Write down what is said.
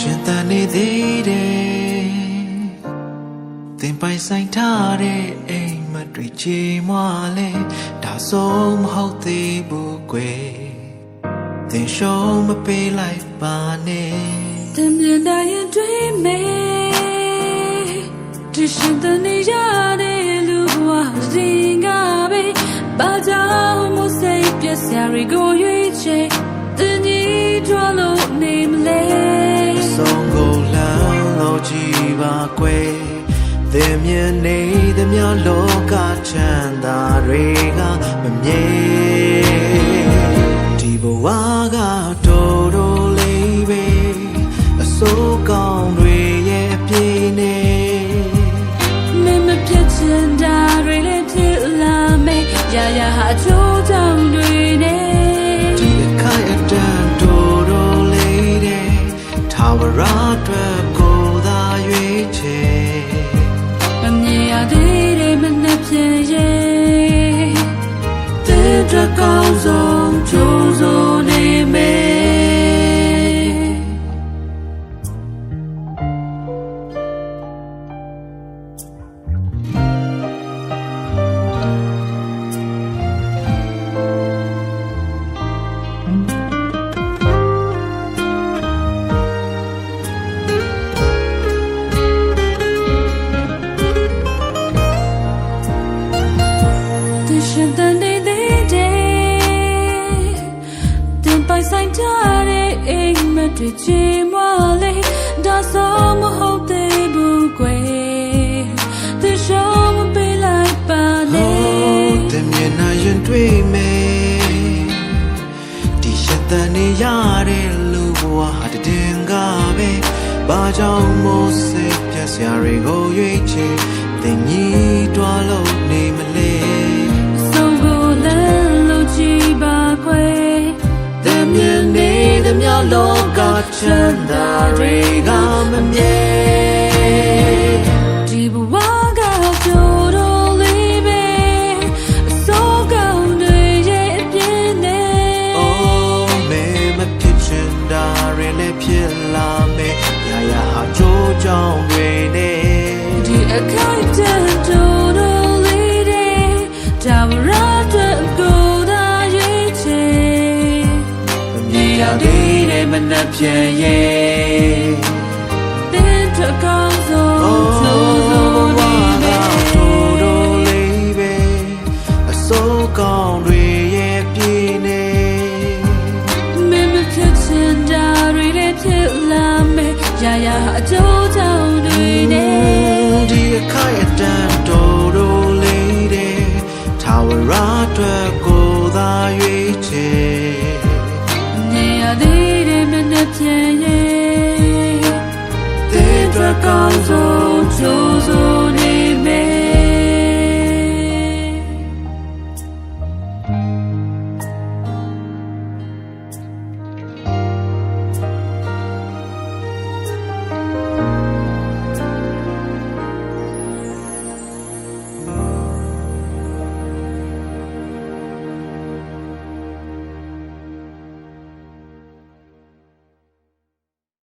ရှင်တန်နေသေးတယ်သင်ပိုင်ဆိုင်ထားတဲ့အိမ်မက်တွေချေမွာလဲဒါဆုံးမဟုတ်သေးဘူးကွယ်သင်ရှုံးမပေးလိုက်ပါနဲ့သင်မြင်တိုင်းတွေ့မယ်ဒီရှင်တန်နေရတဲ့လူဘဝရင်ကပဲဘာကြောင့်မို့စိတ်ပြည့်စရာတွေကိုရွေးချယ်တင်ကြီးထွားလို့နေမလဲဆုံးကိုလမ်းလို့ကြည့်ပါကွယ်သင်မြင်နေသမျှလောကချမ်းသာတွေကမမြဲဒီဘဝကတော်တော်လေးပဲအစိုးကောင်းတွေရဲ့အပြည့်နဲ့မင်းမဖြစ်ချင်တာတွေလည်းဖြစ်လာမယ်ရရဟာချိုးချောင်းတွေနဲ့ဒီအခိုင်အတန့်တော်တော်လေးတဲ့ထာဝရအတွက်ကိုသာရွေးချယ်မမြင်ရသေးတဲ့မနဲ့ဖြစ်ရဲ့တဲ့အတွက်ကောင်းဆုံးကြိုးစိုးနေမယ်ရှင်တန်နေသေးတယ်တင်ပိုင်ဆိုင်ထားတဲ့အိမ်မက်တွေချေမွာလဲဒါဆိုမဟုတ်သေးဘူးကွယ်သူရှောင်းမပေးလိုက်ပါနဲ့တင်မြင်နိုင်ရင်တွေ့မယ်ဒီရှင်တန်နေရတဲ့လူဘဝဟာတင်ကပဲဘာကြောင့်မို့စိတ်ပြည့်စရာတွေကိုရွေးချယ်တင်ကြီးတွားလို့နေမလဲလောကချမ်းသာတွေကမမြဲဒီဘဝကကြော်တော်လေးပဲအစိုးကောင်းတွေရဲ့အပြင်းနဲ့ Oh မဲမဖြစ်ချင်တာတွေလည်းဖြစ်လာမယ်ရရဟာကြိုးကြောင်တွေနဲ့ဒီအခိုင်အတန့်တော်တော်လေးတဲ့ဒါဝရတဲ့ကိုယ်သာရဲ့ချေမမြင်ရသေးမနှက်ပြန်ရဲ့တဲ့ထွက်ကောင်းဆုံးကြိုးစိုးနေမယ်တော်တော်လေးပဲအစိုးကောင်းတွေရဲ့ပြည့်နေမင်းမဖြစ်ချင်တာတွေလည်းဖြစ်လာမယ်ရရဟာအကျိုးချောင်းတွေနဲ့ဒီအခိုင်အတန့်တော်တော်လေးတဲ့ထာဝရအတွက်ကိုသာရွေးချယ်နေရသေးဖြစ်ရဲ့တဲ့အတွက်ကောင်းဆုံး